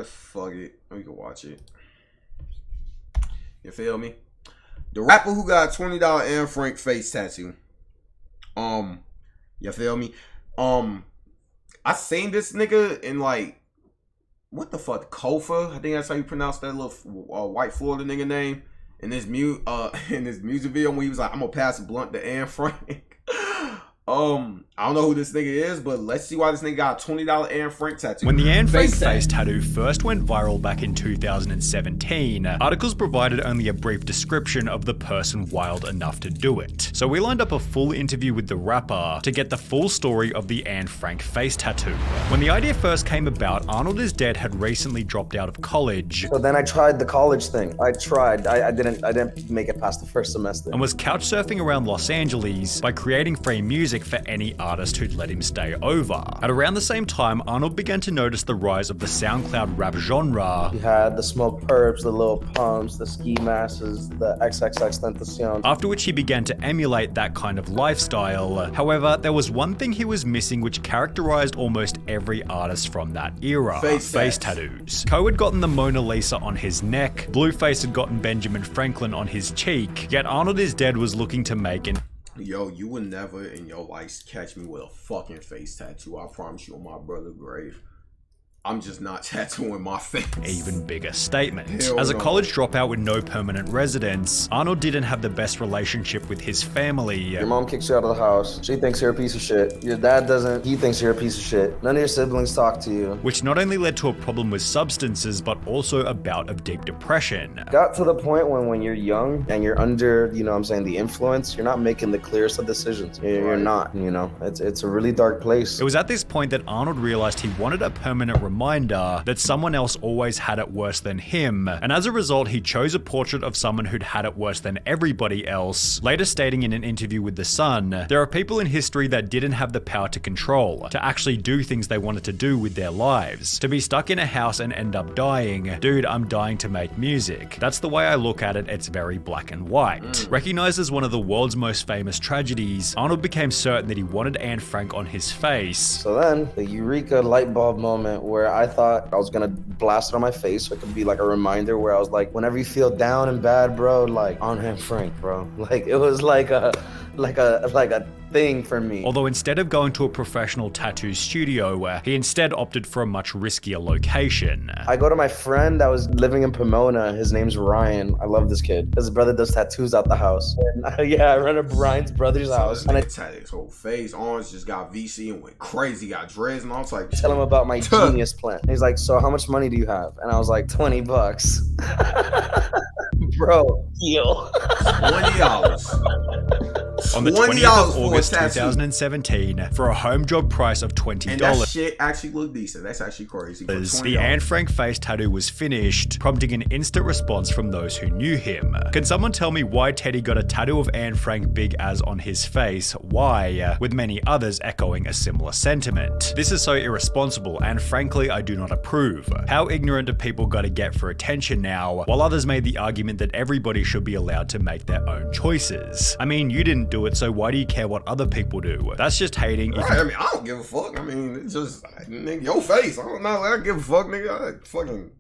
Fuck it. We can watch it. You feel me? The rapper who got $20 Anne Frank face tattoo. You feel me? I seen this nigga in like, what the fuck, Kofa? I think that's how you pronounce that little white Florida nigga name. In this in this music video when he was like, I'm gonna pass a blunt to Anne Frank. I don't know who this nigga is, but let's see why this nigga got a $20 Anne Frank tattoo. When the Anne Frank face tattoo first went viral back in 2017, articles provided only a brief description of the person wild enough to do it. So we lined up a full interview with the rapper to get the full story of the Anne Frank face tattoo. When the idea first came about, Arnold is Dead had recently dropped out of college. So then I tried the college thing. I didn't make it past the first semester. And was couch surfing around Los Angeles by creating free music for any artist who'd let him stay over. At around the same time, Arnold began to notice the rise of the SoundCloud rap genre. You had the Smoke Perps, the Lil Pumps, the Ski Masses, the XXXTentacion. After which he began to emulate that kind of lifestyle. However, there was one thing he was missing which characterized almost every artist from that era. Face tattoos. Coe had gotten the Mona Lisa on his neck, Blueface had gotten Benjamin Franklin on his cheek, yet Arnold is Dead was looking to make an Yo, you will never in your life catch me with a fucking face tattoo. I promise you on my brother's grave. I'm just not tattooing my face. Even bigger statement. Hell As a no. college dropout with no permanent residence, Arnold didn't have the best relationship with his family. Your mom kicks you out of the house. She thinks you're a piece of shit. Your dad doesn't. He thinks you're a piece of shit. None of your siblings talk to you. Which not only led to a problem with substances, but also a bout of deep depression. Got to the point when you're young and you're under, you know what I'm saying, the influence, you're not making the clearest of decisions. You're not, you know. It's a really dark place. It was at this point that Arnold realized he wanted a permanent reminder that someone else always had it worse than him, and as a result he chose a portrait of someone who'd had it worse than everybody else, later stating in an interview with The Sun, there are people in history that didn't have the power to control, to actually do things they wanted to do with their lives, to be stuck in a house and end up dying. Dude, I'm dying to make music. That's the way I look at it, it's very black and white. Recognized as one of the world's most famous tragedies, Arnold became certain that he wanted Anne Frank on his face. So then, the eureka light bulb moment where I thought I was gonna blast it on my face so it could be like a reminder where I was like, whenever you feel down and bad, bro, like, on Anne Frank, bro. Like, it was like a thing for me. Although instead of going to a professional tattoo studio, he instead opted for a much riskier location. I go to my friend that was living in Pomona. His name's Ryan. I love this kid. His brother does tattoos out the house. And, yeah, I rented Ryan's brother's house. And I tatted his whole face. Orange just got VC and went crazy. Got dreads and all type of tell him about my genius plan. He's like, so how much money do you have? And I was like, $20. Bro, deal. $20. On the 20th of August 2017, for a home job price of $20. And that shit actually looked decent. That's actually crazy. The Anne Frank face tattoo was finished, prompting an instant response from those who knew him. Can someone tell me why Teddy got a tattoo of Anne Frank big as on his face? Why? With many others echoing a similar sentiment. This is so irresponsible, and frankly, I do not approve. How ignorant do people gotta get for attention now, while others made the argument that everybody should be allowed to make their own choices? I mean, you didn't do it, so why do you care what other people do? That's just hating. Right, I mean, I don't give a fuck. I mean, it's just, nigga, your face. I don't know. I don't give a fuck, nigga.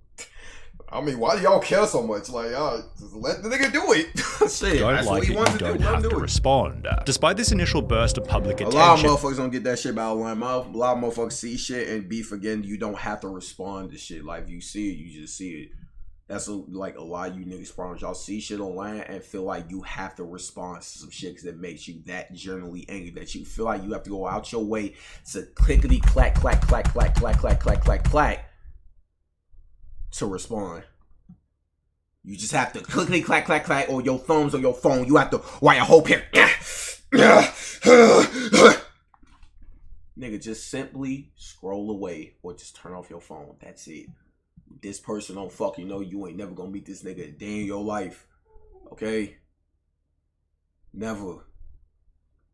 I mean, why do y'all care so much? Like, just let the nigga do it. Shit, Don't that's like what he it, wants you to don't do. Let have him to do it. respond. Despite this initial burst of public attention, A lot of motherfuckers don't get that shit about line mouth. A lot of motherfuckers see shit and be forgetting you don't have to respond to shit. Like, if you see it, you just see it. That's like a lot of you niggas problems. Y'all see shit online and feel like you have to respond to some shit because it makes you that generally angry that you feel like you have to go out your way to clickety clack, clack, clack, clack, clack, clack, clack, clack, clack to respond. You just have to clickety clack, clack, clack, or your thumbs on your phone. You have to write a whole pair. Nigga, just simply scroll away or just turn off your phone. That's it. This person don't fucking know you ain't never gonna meet this nigga a day in your life. Okay? Never.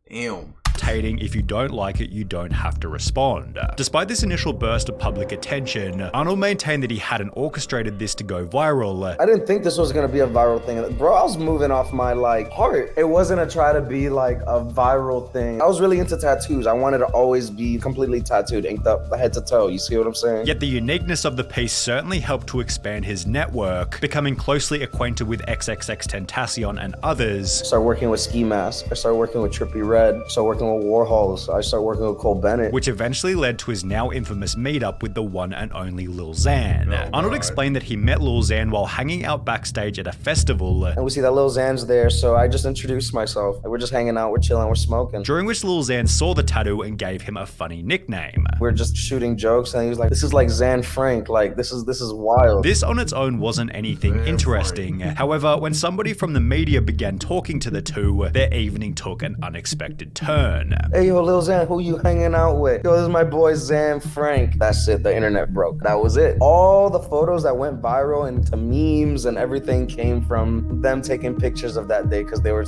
Damn. irritating. If you don't like it, you don't have to respond. Despite this initial burst of public attention, Arnold maintained that he hadn't orchestrated this to go viral. I didn't think this was gonna be a viral thing. Bro, I was moving off my like heart. It wasn't a try to be like a viral thing. I was really into tattoos. I wanted to always be completely tattooed, inked up head to toe. You see what I'm saying? Yet the uniqueness of the piece certainly helped to expand his network, becoming closely acquainted with XXXTentacion and others. I started working with Ski Mask. I started working with Trippie Redd. I started working with Warhols. I started working with Cole Bennett. Which eventually led to his now infamous meetup with the one and only Lil Xan. Arnold explained that he met Lil Xan while hanging out backstage at a festival. And we see that Lil Xan's there, so I just introduced myself. We're just hanging out, we're chilling, we're smoking. During which Lil Xan saw the tattoo and gave him a funny nickname. We're just shooting jokes and he was like, this is like Xan Frank, like this is wild. This on its own wasn't anything interesting. However, when somebody from the media began talking to the two, their evening took an unexpected turn. Hey yo, Lil Xan, who you hanging out with? Yo, this is my boy Xan Frank. That's it, the internet broke. That was it. All the photos that went viral into memes and everything came from them taking pictures of that day because they were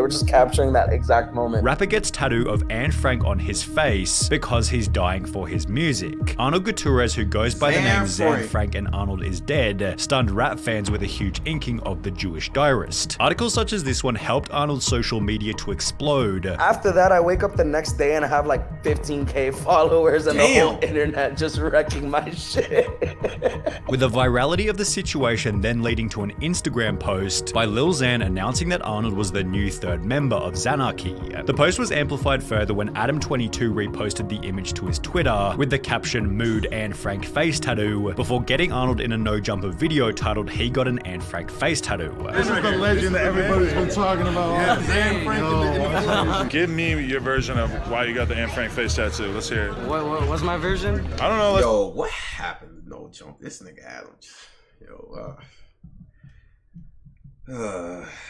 just capturing that exact moment. Rapper gets tattoo of Anne Frank on his face because he's dying for his music. Arnold Gutierrez, who goes by the name Xan Frank and Arnold is Dead, stunned rap fans with a huge inking of the Jewish diarist. Articles such as this one helped Arnold's social media to explode. After that, I wake up the next day and I have like 15K followers and the whole internet just wrecking my shit. With the virality of the situation then leading to an Instagram post by Lil Xan announcing that Arnold was the new third member of Xanarchy. The post was amplified further when Adam22 reposted the image to his Twitter with the caption "Mood Anne Frank face tattoo" before getting Arnold in a no jumper video titled "He got an Anne Frank face tattoo." This is the legend that everybody's been talking about. Anne Frank. Give me your version of why you got the Anne Frank face tattoo. Let's hear it. What's my version? I don't know. Yo, what happened? No jump. This nigga Adam. Yo, I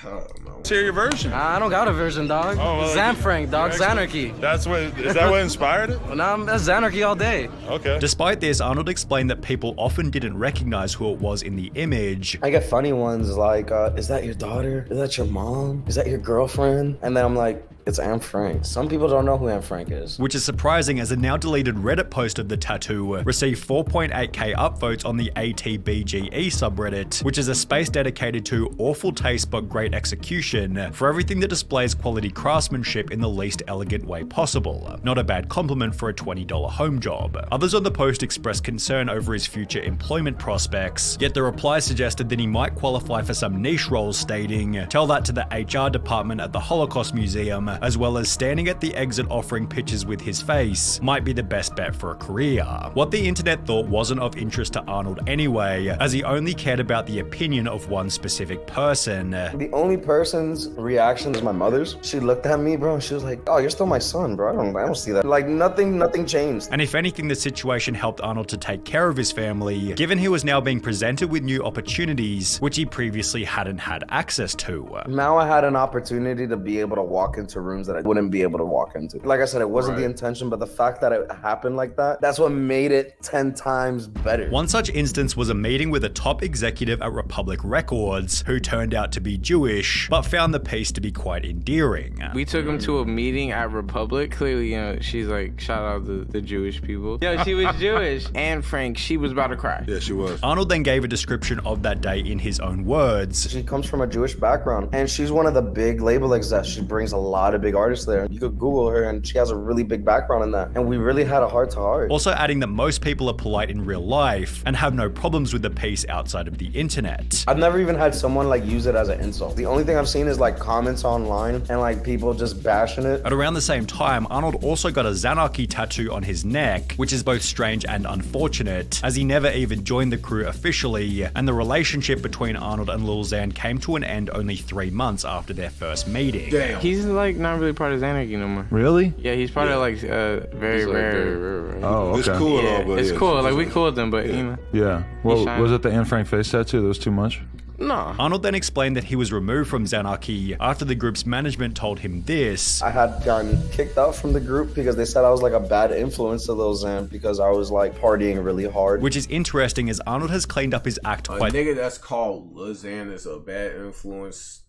don't know. Let's hear your version. I don't got a version, dog. Oh, well, Xan Frank, dog. Xanarchy. Is that what inspired it? Well, now that's Xanarchy all day. Okay. Despite this, Arnold explained that people often didn't recognize who it was in the image. I get funny ones like, is that your daughter? Is that your mom? Is that your girlfriend? And then I'm like, it's Anne Frank. Some people don't know who Anne Frank is. Which is surprising as a now deleted Reddit post of the tattoo received 4.8k upvotes on the ATBGE subreddit, which is a space dedicated to awful taste but great execution for everything that displays quality craftsmanship in the least elegant way possible. Not a bad compliment for a $20 home job. Others on the post expressed concern over his future employment prospects, yet the reply suggested that he might qualify for some niche roles, stating, "Tell that to the HR department at the Holocaust Museum, as well as standing at the exit offering pictures with his face might be the best bet for a career." What the internet thought wasn't of interest to Arnold anyway, as he only cared about the opinion of one specific person. The only person's reaction is my mother's. She looked at me, bro, and she was like, "Oh, you're still my son, bro. I don't see that." Like nothing changed. And if anything, the situation helped Arnold to take care of his family, given he was now being presented with new opportunities, which he previously hadn't had access to. Now I had an opportunity to be able to walk into rooms that I wouldn't be able to walk into. Like I said, it wasn't the intention, but the fact that it happened like that, that's what made it 10 times better. One such instance was a meeting with a top executive at Republic Records who turned out to be Jewish, but found the piece to be quite endearing. We took him to a meeting at Republic. Clearly, she's like, shout out the Jewish people. Yo, she was Jewish. Anne Frank, she was about to cry. Yeah, she was. Arnold then gave a description of that day in his own words. She comes from a Jewish background, and she's one of the big label execs. She brings a lot of big artists there. You could Google her, and she has a really big background in that. And we really had a heart-to-heart. Also adding that most people are polite in real life and have no problems with the piece outside of the internet. I've never even had someone like use it as an insult. The only thing I've seen is like comments online and like people just bashing it. At around the same time, Arnold also got a Xanarchy tattoo on his neck, which is both strange and unfortunate, as he never even joined the crew officially, and the relationship between Arnold and Lil Xan came to an end only 3 months after their first meeting. Damn. He's like not really part of Xanarchy no more. Really? Yeah, he's part of like very rare. Oh, okay. It's cool and all, but It's yeah, cool. Like we cool with them, but you know. Yeah. Well, shine. was it the Anne Frank face tattoo that was too much? No. Arnold then explained that he was removed from Xanarchy after the group's management told him this. I had gotten kicked out from the group because they said I was like a bad influence to Lil Xan because I was like partying really hard. Which is interesting as Arnold has cleaned up his act A quite... nigga that's called Lil Xan is a bad influence.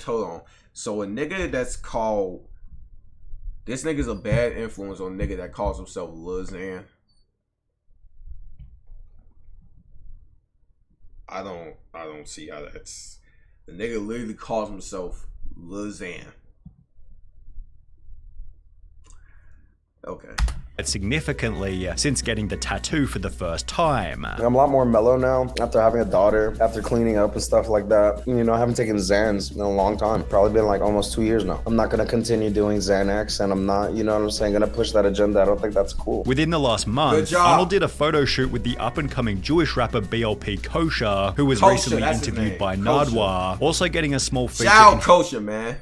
Hold on. So a nigga that's called This nigga's a bad influence on a nigga that calls himself Lil Xan. I don't see how that's... The nigga literally calls himself Lil Xan. Okay. Significantly since getting the tattoo for the first time. I'm a lot more mellow now after having a daughter, after cleaning up and stuff like that. You know, I haven't taken Xans in a long time. Probably been like almost 2 years now. I'm not gonna continue doing Xanax, and I'm not, you know what I'm saying, gonna push that agenda. I don't think that's cool. Within the last month, Arnold did a photo shoot with the up-and-coming Jewish rapper BLP Kosher, who was recently interviewed by Nardwuar, also getting a small feature. Shout out Kosher, man.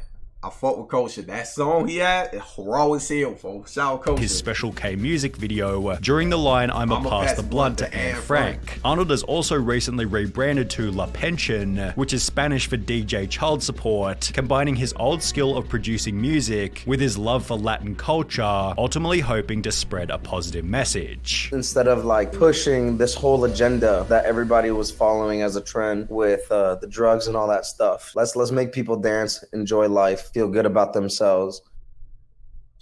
I fuck with Kosher. That song he had, it raw as hell, folks. Shout out Kosher. His Special K music video during the line I'ma pass the blunt to Anne Frank. Arnold has also recently rebranded to La Pension, which is Spanish for DJ child support, combining his old skill of producing music with his love for Latin culture, ultimately hoping to spread a positive message. Instead of like pushing this whole agenda that everybody was following as a trend with the drugs and all that stuff, let's make people dance, enjoy life, feel good about themselves.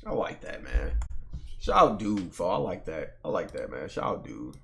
I like that, man. Shout out dude, for I like that. I like that, man. Shout out dude.